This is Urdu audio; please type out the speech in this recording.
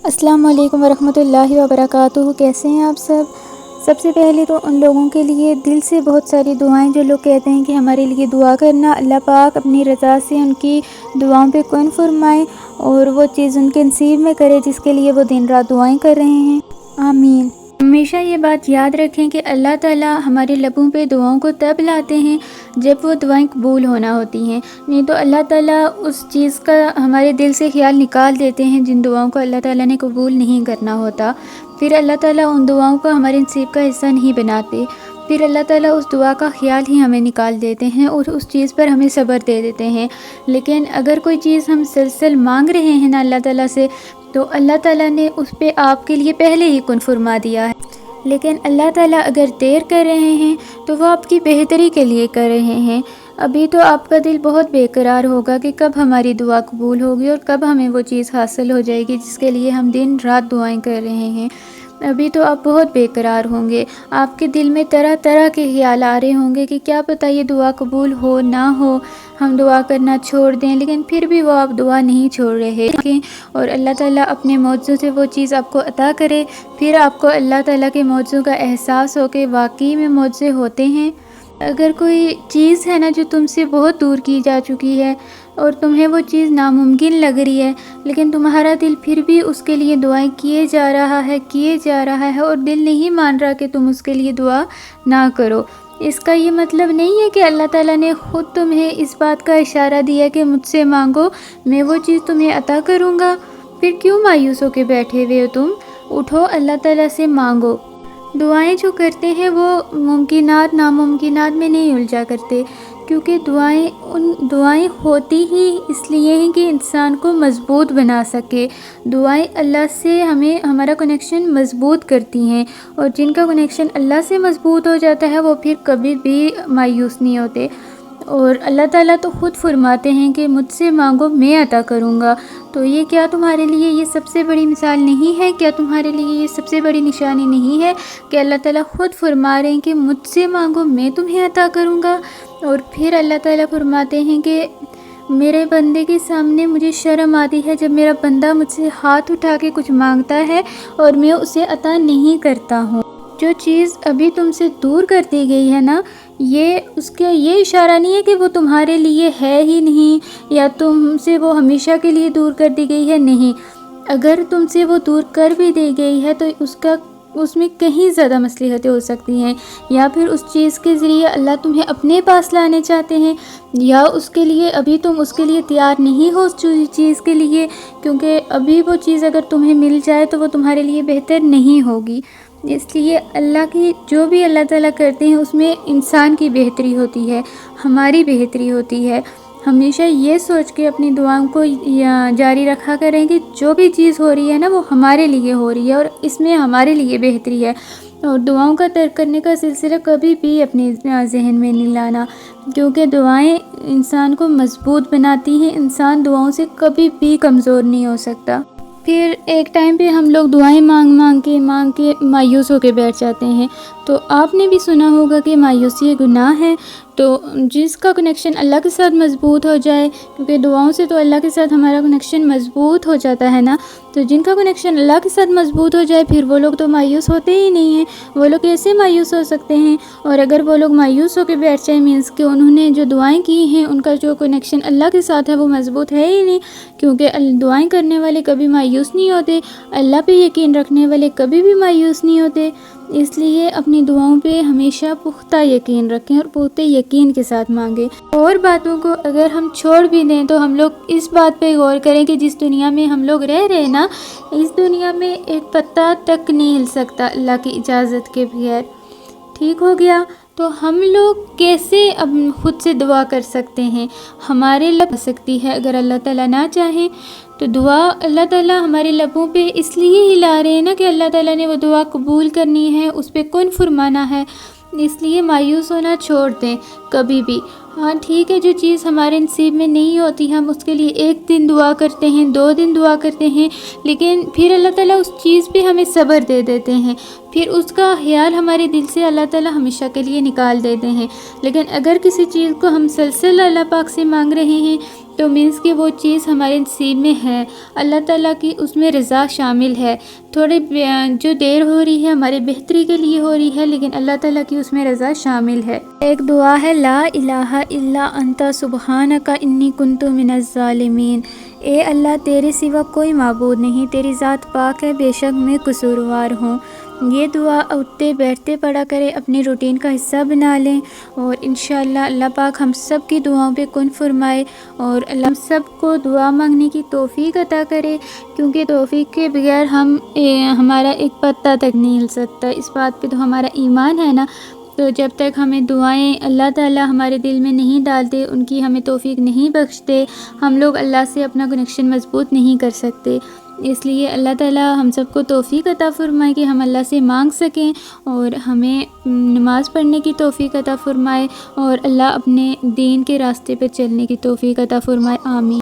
السلام علیکم ورحمۃ اللہ وبرکاتہ۔ کیسے ہیں آپ سب سے پہلے تو ان لوگوں کے لیے دل سے بہت ساری دعائیں جو لوگ کہتے ہیں کہ ہمارے لیے دعا کرنا، اللہ پاک اپنی رضا سے ان کی دعاؤں پہ کن فرمائے اور وہ چیز ان کے نصیب میں کرے جس کے لیے وہ دن رات دعائیں کر رہے ہیں، آمین۔ ہمیشہ یہ بات یاد رکھیں کہ اللہ تعالیٰ ہمارے لبوں پہ دعاؤں کو تب لاتے ہیں جب وہ دعائیں قبول ہونا ہوتی ہیں، نہیں تو اللہ تعالیٰ اس چیز کا ہمارے دل سے خیال نکال دیتے ہیں جن دعاؤں کو اللہ تعالیٰ نے قبول نہیں کرنا ہوتا۔ پھر اللہ تعالیٰ ان دعاؤں کو ہمارے نصیب کا حصہ نہیں بناتے، پھر اللہ تعالیٰ اس دعا کا خیال ہی ہمیں نکال دیتے ہیں اور اس چیز پر ہمیں صبر دے دیتے ہیں۔ لیکن اگر کوئی چیز ہم مسلسل مانگ رہے ہیں نا اللہ تعالیٰ سے، تو اللہ تعالیٰ نے اس پہ آپ کے لیے پہلے ہی کن فرما دیا ہے۔ لیکن اللہ تعالیٰ اگر دیر کر رہے ہیں تو وہ آپ کی بہتری کے لیے کر رہے ہیں۔ ابھی تو آپ کا دل بہت بے قرار ہوگا کہ کب ہماری دعا قبول ہوگی اور کب ہمیں وہ چیز حاصل ہو جائے گی جس کے لیے ہم دن رات دعائیں کر رہے ہیں۔ ابھی تو آپ بہت بے قرار ہوں گے، آپ کے دل میں طرح طرح کے خیال آ رہے ہوں گے کہ کیا پتہ یہ دعا قبول ہو نہ ہو، ہم دعا کرنا چھوڑ دیں، لیکن پھر بھی وہ آپ دعا نہیں چھوڑ رہے اور اللہ تعالیٰ اپنے معجزوں سے وہ چیز آپ کو عطا کرے، پھر آپ کو اللہ تعالیٰ کے معجزوں کا احساس ہو کہ واقعی میں معجزے ہوتے ہیں۔ اگر کوئی چیز ہے نا جو تم سے بہت دور کی جا چکی ہے اور تمہیں وہ چیز ناممکن لگ رہی ہے، لیکن تمہارا دل پھر بھی اس کے لیے دعائیں کیے جا رہا ہے اور دل نہیں مان رہا کہ تم اس کے لیے دعا نہ کرو، اس کا یہ مطلب نہیں ہے کہ اللہ تعالیٰ نے خود تمہیں اس بات کا اشارہ دیا کہ مجھ سے مانگو، میں وہ چیز تمہیں عطا کروں گا۔ پھر کیوں مایوس ہو کے بیٹھے ہوئے ہو تم؟ اٹھو، اللہ تعالیٰ سے مانگو۔ دعائیں جو کرتے ہیں وہ ممکنات ناممکنات میں نہیں الجھا کرتے، کیونکہ دعائیں ہوتی ہی اس لیے ہیں کہ انسان کو مضبوط بنا سکے۔ دعائیں اللہ سے ہمارا کنیکشن مضبوط کرتی ہیں، اور جن کا کنیکشن اللہ سے مضبوط ہو جاتا ہے وہ پھر کبھی بھی مایوس نہیں ہوتے۔ اور اللہ تعالیٰ تو خود فرماتے ہیں کہ مجھ سے مانگو میں عطا کروں گا۔ تو یہ کیا تمہارے لیے یہ سب سے بڑی مثال نہیں ہے؟ کیا تمہارے لیے یہ سب سے بڑی نشانی نہیں ہے کہ اللہ تعالیٰ خود فرما رہے ہیں کہ مجھ سے مانگو میں تمہیں عطا کروں گا؟ اور پھر اللہ تعالیٰ فرماتے ہیں کہ میرے بندے کے سامنے مجھے شرم آتی ہے جب میرا بندہ مجھ سے ہاتھ اٹھا کے کچھ مانگتا ہے اور میں اسے عطا نہیں کرتا ہوں۔ جو چیز ابھی تم سے دور کر دی گئی ہے نا، اس کا یہ اشارہ نہیں ہے کہ وہ تمہارے لیے ہے ہی نہیں یا تم سے وہ ہمیشہ کے لیے دور کر دی گئی ہے، نہیں۔ اگر تم سے وہ دور کر بھی دی گئی ہے تو اس میں کہیں زیادہ مصلحتیں ہو سکتی ہیں، یا پھر اس چیز کے ذریعے اللہ تمہیں اپنے پاس لانے چاہتے ہیں، یا اس کے لیے ابھی تم اس کے لیے تیار نہیں ہو اس چیز کے لیے، کیونکہ ابھی وہ چیز اگر تمہیں مل جائے تو وہ تمہارے لیے بہتر نہیں ہوگی۔ اس لیے جو بھی اللہ تعالیٰ کرتے ہیں اس میں انسان کی بہتری ہوتی ہے، ہماری بہتری ہوتی ہے۔ ہمیشہ یہ سوچ کے اپنی دعاؤں کو جاری رکھا کریں کہ جو بھی چیز ہو رہی ہے نا وہ ہمارے لیے ہو رہی ہے اور اس میں ہمارے لیے بہتری ہے، اور دعاؤں کا ترک کرنے کا سلسلہ کبھی بھی اپنے ذہن میں نہیں لانا، کیونکہ دعائیں انسان کو مضبوط بناتی ہیں، انسان دعاؤں سے کبھی بھی کمزور نہیں ہو سکتا۔ پھر ایک ٹائم پہ ہم لوگ دعائیں مانگ کے مایوس ہو کے بیٹھ جاتے ہیں، تو آپ نے بھی سنا ہوگا کہ مایوسی گناہ ہے۔ تو جس کا کنیکشن اللہ کے ساتھ مضبوط ہو جائے، کیونکہ دعاؤں سے تو اللہ کے ساتھ ہمارا کنیکشن مضبوط ہو جاتا ہے نا، تو جن کا کنیکشن اللہ کے ساتھ مضبوط ہو جائے پھر وہ لوگ تو مایوس ہوتے ہی نہیں ہیں۔ وہ لوگ کیسے مایوس ہو سکتے ہیں؟ اور اگر وہ لوگ مایوس ہو کے بیٹھ جائیں مینس کہ انہوں نے جو دعائیں کی ہیں ان کا جو کنیکشن اللہ کے ساتھ ہے وہ مضبوط ہے ہی نہیں، کیونکہ دعائیں کرنے والے کبھی مایوس نہیں ہوتے، اللہ پہ یقین رکھنے والے کبھی بھی مایوس نہیں ہوتے۔ اس لیے اپنی دعاؤں پہ ہمیشہ پختہ یقین رکھیں اور پختہ یقین کے ساتھ مانگیں۔ اور باتوں کو اگر ہم چھوڑ بھی دیں تو ہم لوگ اس بات پہ غور کریں کہ جس دنیا میں ہم لوگ رہ رہے ہیں نا، اس دنیا میں ایک پتا تک نہیں ہل سکتا اللہ کی اجازت کے بغیر، ٹھیک ہو گیا؟ تو ہم لوگ کیسے اب خود سے دعا کر سکتے ہیں؟ ہمارے لب سکتی ہے اگر اللہ تعالیٰ نہ چاہیں تو دعا اللہ تعالیٰ ہمارے لبوں پہ اس لیے ہی لا رہے ہیں نا کہ اللہ تعالیٰ نے وہ دعا قبول کرنی ہے، اس پہ کن فرمانا ہے، اس لیے مایوس ہونا چھوڑ دیں کبھی بھی۔ ہاں ٹھیک ہے، جو چیز ہمارے نصیب میں نہیں ہوتی ہم اس کے لیے 1 دن دعا کرتے ہیں، 2 دن دعا کرتے ہیں، لیکن پھر اللہ تعالیٰ اس چیز پہ ہمیں صبر دے دیتے ہیں، پھر اس کا خیال ہمارے دل سے اللہ تعالیٰ ہمیشہ کے لیے نکال دیتے ہیں۔ لیکن اگر کسی چیز کو ہم مسلسل اللہ پاک سے مانگ رہے ہیں تو مینس کہ وہ چیز ہمارے نصیب میں ہے، اللہ تعالیٰ کی اس میں رضا شامل ہے۔ تھوڑی جو دیر ہو رہی ہے ہمارے بہتری کے لیے ہو رہی ہے، لیکن اللہ تعالیٰ کی اس میں رضا شامل ہے۔ ایک دعا ہے لا الہ الا انت سبحانک انی کنت من الظالمین۔ اے اللہ تیرے سوا کوئی معبود نہیں، تیری ذات پاک ہے، بے شک میں قصوروار ہوں۔ یہ دعا اٹھتے بیٹھتے پڑھا کریں، اپنی روٹین کا حصہ بنا لیں، اور انشاءاللہ اللہ پاک ہم سب کی دعاؤں پہ کن فرمائے، اور اللہ ہم سب کو دعا مانگنے کی توفیق عطا کرے، کیونکہ توفیق کے بغیر ہمارا ایک پتہ تک نہیں ہل سکتا۔ اس بات پہ تو ہمارا ایمان ہے نا، تو جب تک ہمیں دعائیں اللہ تعالیٰ ہمارے دل میں نہیں ڈالتے، ان کی ہمیں توفیق نہیں بخشتے، ہم لوگ اللہ سے اپنا کنیکشن مضبوط نہیں کر سکتے۔ اس لیے اللہ تعالیٰ ہم سب کو توفیق عطا فرمائے کہ ہم اللہ سے مانگ سکیں، اور ہمیں نماز پڑھنے کی توفیق عطا فرمائے، اور اللہ اپنے دین کے راستے پر چلنے کی توفیق عطا فرمائے۔ آمین۔